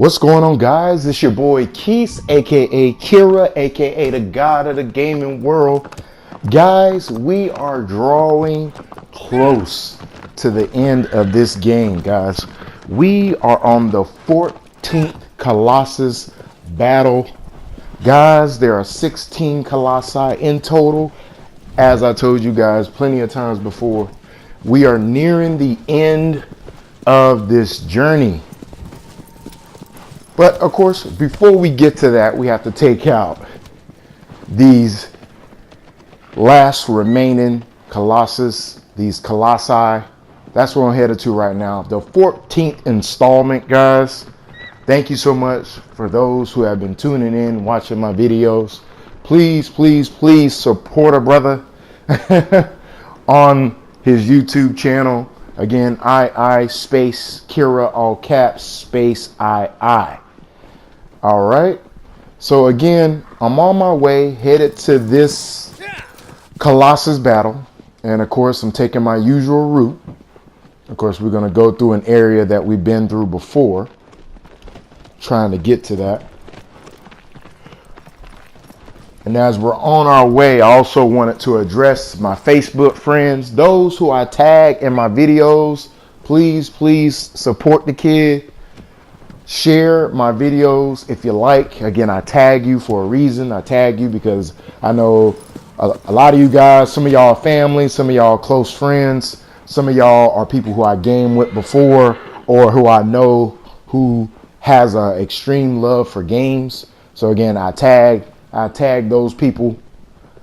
What's going on, guys? It's your boy Keith, aka Kira, aka the god of the gaming world. Guys, we are drawing close to the end of this game, guys. We are on the 14th Colossus battle. Guys, there are 16 Colossi in total. As I told you guys plenty of times before, we are nearing the end of this journey. But of course, before we get to that, we have to take out these last remaining Colossus, these Colossi. That's where I'm headed to right now. The 14th installment, guys. Thank you so much for those who have been tuning in, watching my videos. Please, please, please support a brother on his YouTube channel. Again, II space Kira, all caps, space II. All right. So again, I'm on my way, headed to this Colossus battle. And of course, I'm taking my usual route. Of course, we're going to go through an area that we've been through before, trying to get to that. And as we're on our way, I also wanted to address my Facebook friends, those who I tag in my videos. Please, please support the kid. Share my videos if you like. Again, I tag you for a reason. I tag you because I know a lot of you guys, some of y'all are family, some of y'all are close friends, some of y'all are people who I game with before or who I know who has an extreme love for games. So again, I tag those people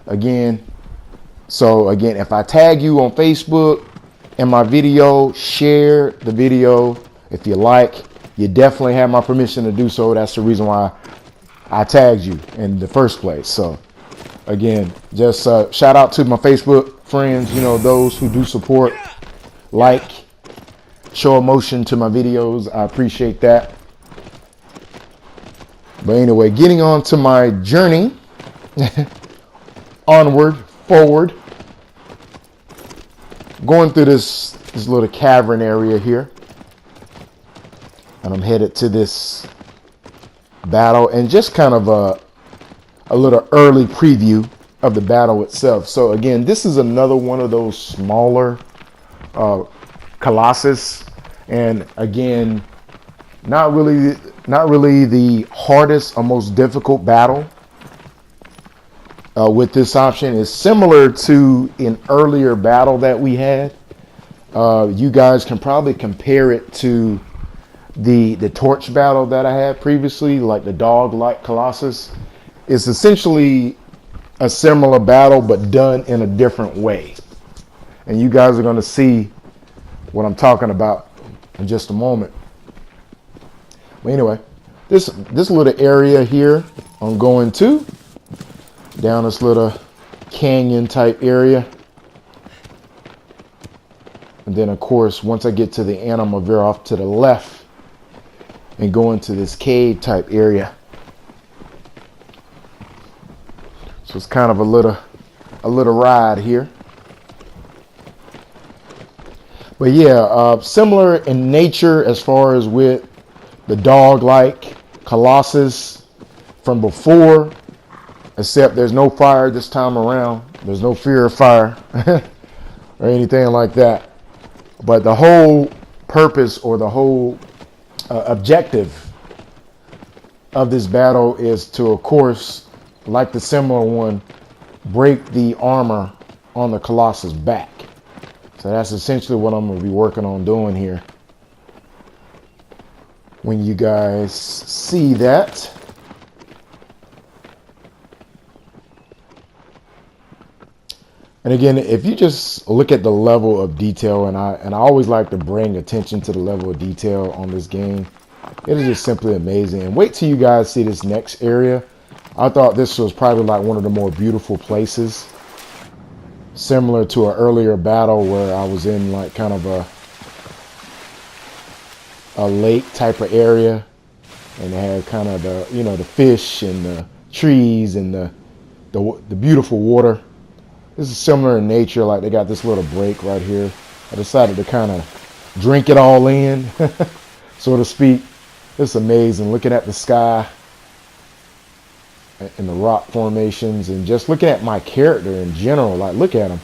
again. So again, if I tag you on Facebook in my video, share the video if you like. You definitely have my permission to do so. That's the reason why I tagged you in the first place. So again, just shout out to my Facebook friends, you know, those who do support, like, show emotion to my videos. I appreciate that. But anyway, getting on to my journey, onward, forward, going through this little cavern area here. And I'm headed to this battle and just kind of a little early preview of the battle itself. So again, this is another one of those smaller Colossus. And again, not really the hardest or most difficult battle with this option. Is similar to an earlier battle that we had. You guys can probably compare it to the torch battle that I had previously, like the dog-like Colossus. It's essentially a similar battle, but done in a different way. And you guys are going to see what I'm talking about in just a moment. But anyway, this little area here I'm going to, down this little canyon type area. And then of course, once I get to the end, I'm gonna veer off to the left and go into this cave type area. So it's kind of a little ride here. But yeah, similar in nature as far as with the dog-like Colossus from before, except there's no fire this time around. There's no fear of fire or anything like that. But the whole purpose or the whole objective of this battle is to, of course, like the similar one, break the armor on the Colossus back. So that's essentially what I'm going to be working on doing here. When you guys see that, and again, if you just look at the level of detail, and I always like to bring attention to the level of detail on this game, it is just simply amazing. And wait till you guys see this next area. I thought this was probably like one of the more beautiful places, similar to an earlier battle where I was in like kind of a lake type of area, and they had kind of the, you know, the fish and the trees and the beautiful water. This is similar in nature. Like they got this little break right here. I decided to kind of drink it all in, so to speak. It's amazing looking at the sky and the rock formations, and just looking at my character in general. Like, look at him.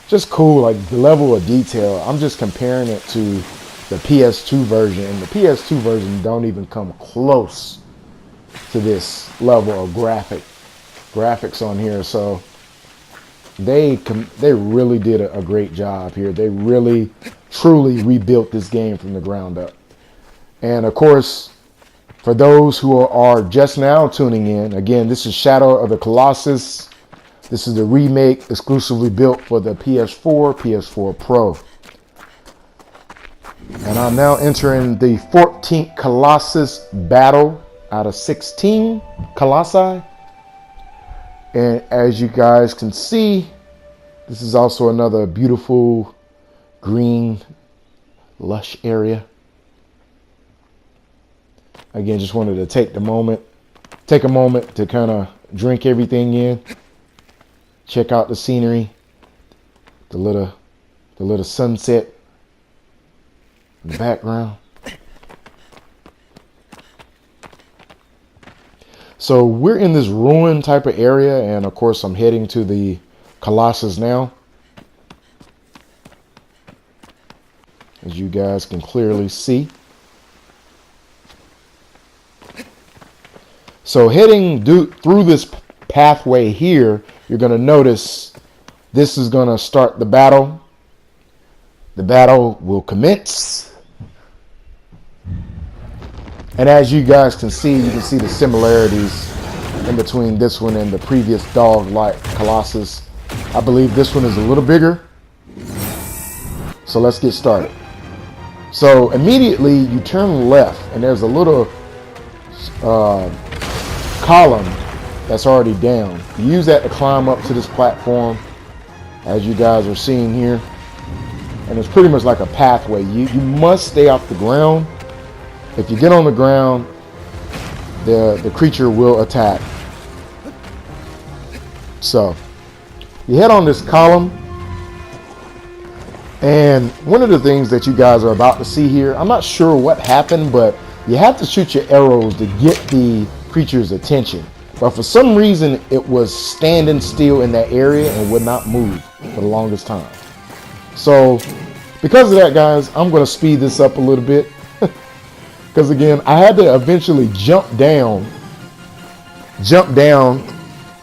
Just cool, like the level of detail. I'm just comparing it to the PS2 version, and the PS2 version don't even come close to this level of graphics on here. So they really did a great job here. They really truly rebuilt this game from the ground up. And of course, for those who are just now tuning in, again, this is Shadow of the Colossus. This is the remake exclusively built for the PS4, PS4 Pro. And I'm now entering the 14th Colossus battle out of 16 Colossi. And as you guys can see, this is also another beautiful green, lush area. Again, just wanted to take a moment to kind of drink everything in. Check out the scenery, the little sunset in the background. So we're in this ruin type of area, and of course I'm heading to the Colossus now. As you guys can clearly see. So heading through this pathway here, you're going to notice this is going to start the battle. The battle will commence. And as you guys can see, you can see the similarities in between this one and the previous dog-like Colossus. I believe this one is a little bigger. So let's get started. So immediately you turn left, and there's a little column that's already down. You use that to climb up to this platform, as you guys are seeing here. And it's pretty much like a pathway. You must stay off the ground. If you get on the ground, the creature will attack. So you head on this column, and one of the things that you guys are about to see here, I'm not sure what happened, but you have to shoot your arrows to get the creature's attention. But for some reason, it was standing still in that area and would not move for the longest time. So because of that, guys, I'm going to speed this up a little bit. Because again, I had to eventually jump down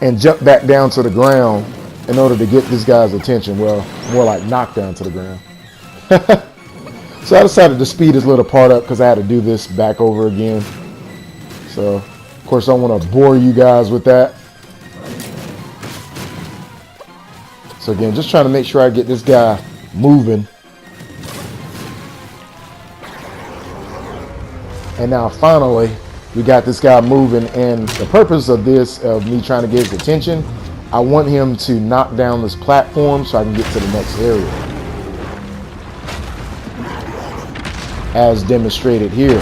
and jump back down to the ground in order to get this guy's attention. Well, more like knock down to the ground. So I decided to speed this little part up because I had to do this back over again. So, of course, I don't want to bore you guys with that. So again, just trying to make sure I get this guy moving. And now finally, we got this guy moving, and the purpose of this, of me trying to get his attention, I want him to knock down this platform so I can get to the next area. As demonstrated here.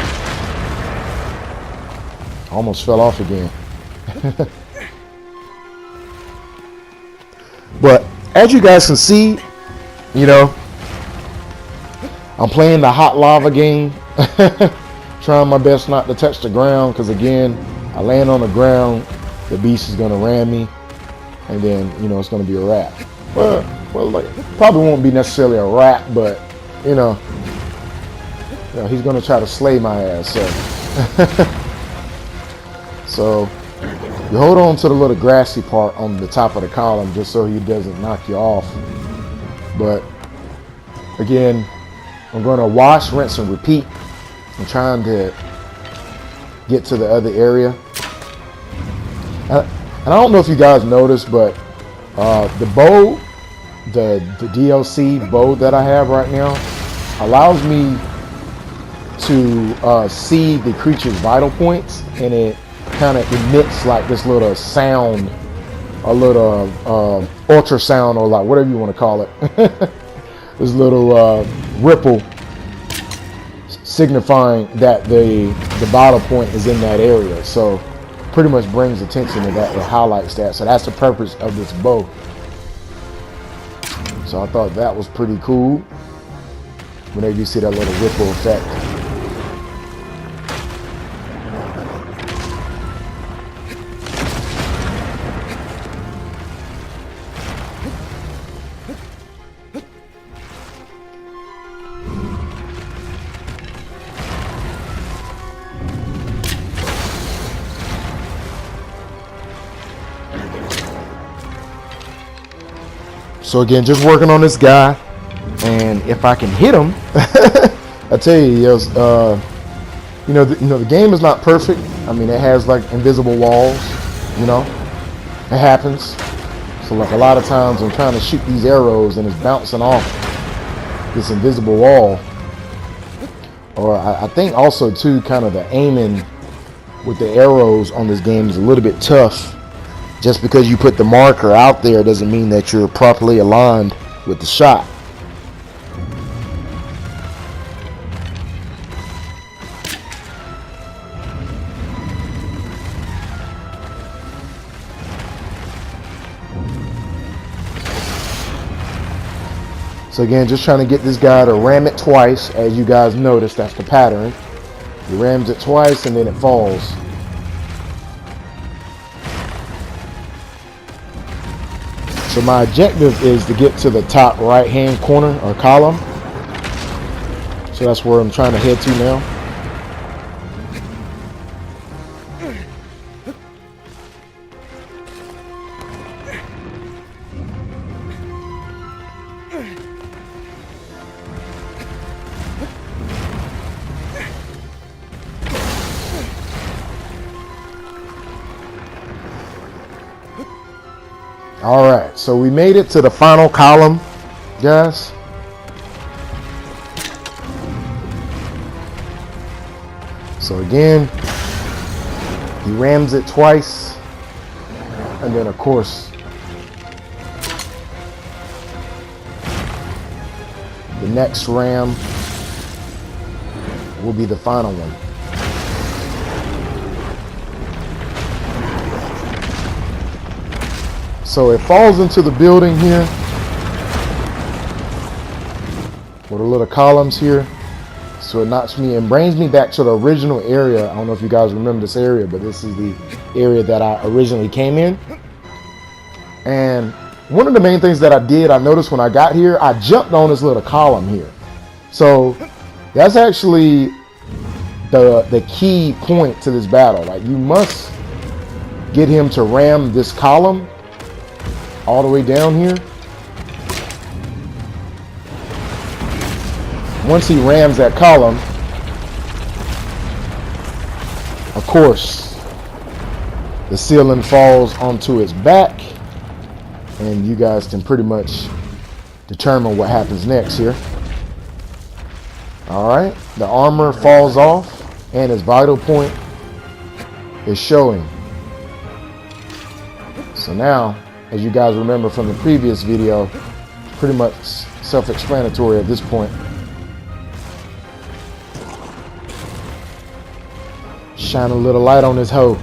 Almost fell off again. But as you guys can see, you know, I'm playing the hot lava game. Trying my best not to touch the ground, because again, I land on the ground, the beast is going to ram me, and then, you know, it's going to be a wrap. Well, like, probably won't be necessarily a wrap, but you know, he's going to try to slay my ass. So you hold on to the little grassy part on the top of the column just so he doesn't knock you off. But again, I'm going to wash, rinse, and repeat. I'm trying to get to the other area. And I don't know if you guys noticed, but the bow, the DLC bow that I have right now, allows me to see the creature's vital points, and it kind of emits like this little sound, a little ultrasound, or like whatever you want to call it. This little ripple, signifying that the vital point is in that area. So pretty much brings attention to that, it highlights that. So that's the purpose of this bow. So I thought that was pretty cool whenever you see that little ripple effect. So again, just working on this guy, and if I can hit him, I tell you, the game is not perfect. I mean, it has like invisible walls. It happens. So like a lot of times I'm trying to shoot these arrows and it's bouncing off this invisible wall. Or I think also too, kind of the aiming with the arrows on this game is a little bit tough. Just because you put the marker out there doesn't mean that you're properly aligned with the shot. So again, just trying to get this guy to ram it twice. As you guys notice, that's the pattern. He rams it twice and then it falls. So my objective is to get to the top right hand corner or column. So that's where I'm trying to head to now. All right, so we made it to the final column, guys. So again, he rams it twice, and then of course, the next ram will be the final one. So it falls into the building here with the little columns here. So it knocks me and brings me back to the original area. I don't know if you guys remember this area, but this is the area that I originally came in. And one of the main things that I noticed when I got here, I jumped on this little column here. So that's actually the key point to this battle. Like, you must get him to ram this column all the way down here. Once he rams that column, of course, the ceiling falls onto his back, and you guys can pretty much determine what happens next here. All right, the armor falls off, and his vital point is showing. So now, as you guys remember from the previous video, pretty much self-explanatory at this point. Shine a little light on this hoe.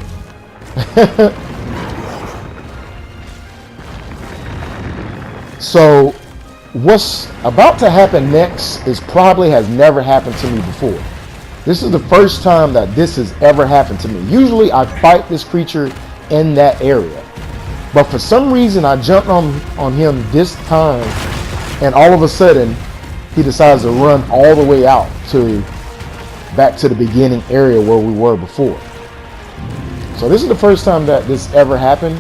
So what's about to happen next is probably has never happened to me before. This is the first time that this has ever happened to me. Usually I fight this creature in that area. But for some reason, I jumped on him this time, and all of a sudden, he decides to run all the way out back to the beginning area where we were before. So this is the first time that this ever happened.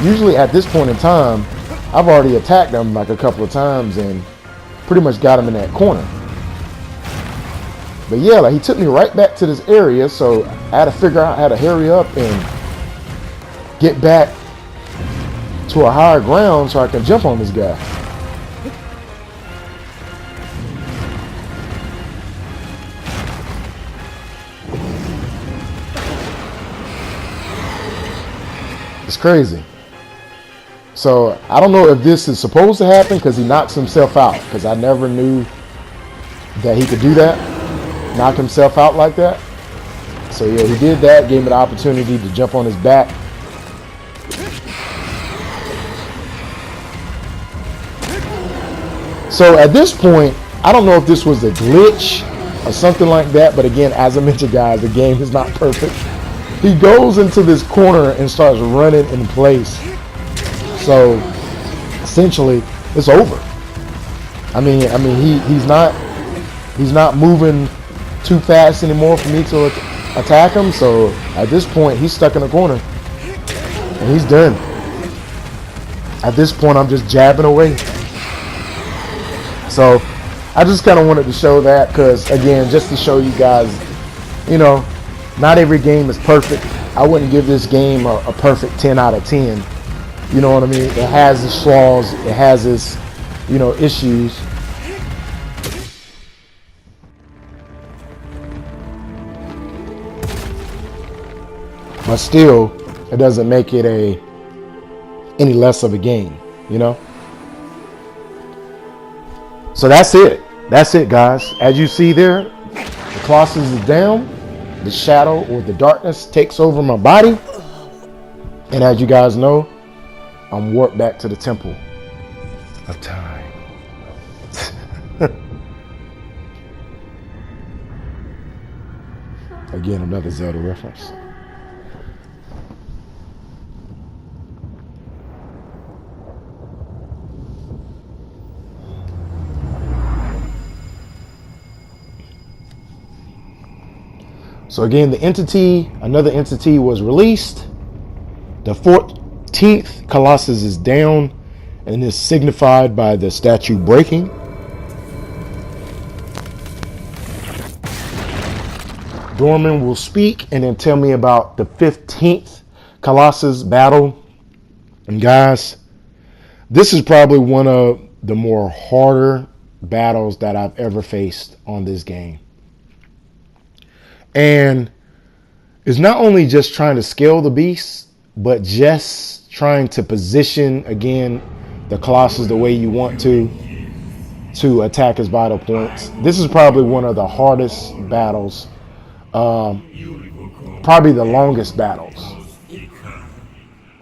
Usually at this point in time, I've already attacked him like a couple of times and pretty much got him in that corner. But yeah, like, he took me right back to this area, so I had to figure out how to hurry up and get back to a higher ground so I can jump on this guy. It's crazy. So I don't know if this is supposed to happen because he knocks himself out, because I never knew that he could do that, knock himself out like that. So yeah, he did that, gave me the opportunity to jump on his back. So at this point, I don't know if this was a glitch or something like that, but again, as I mentioned, guys, the game is not perfect. He goes into this corner and starts running in place. So essentially, it's over. I mean, he's not moving too fast anymore for me to attack him. So at this point, he's stuck in the corner, and he's done. At this point, I'm just jabbing away. So I just kind of wanted to show that because, again, just to show you guys, you know, not every game is perfect. I wouldn't give this game a perfect 10 out of 10. You know what I mean? It has its flaws. It has its, you know, issues. But still, it doesn't make it any less of a game, you know? So that's it. That's it, guys. As you see there, the Colossus is down. The shadow or the darkness takes over my body. And as you guys know, I'm warped back to the temple of time. Again, another Zelda reference. So again, another entity was released. The 14th Colossus is down and is signified by the statue breaking. Dorman will speak and then tell me about the 15th Colossus battle. And guys, this is probably one of the more harder battles that I've ever faced on this game. And it's not only just trying to scale the beast, but just trying to position, again, the Colossus the way you want to attack his vital points. This is probably one of the hardest battles, probably the longest battles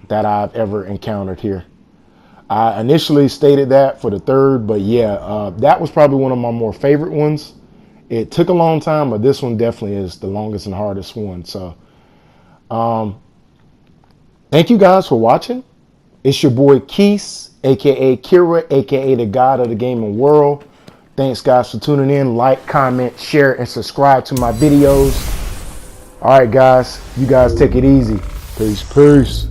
that I've ever encountered here. I initially stated that for the third, but yeah, that was probably one of my more favorite ones. It took a long time, but this one definitely is the longest and hardest one. So, thank you guys for watching. It's your boy Keith, aka Kira, aka the God of the Gaming World. Thanks, guys, for tuning in. Like, comment, share, and subscribe to my videos. All right, guys, you guys take it easy. Peace.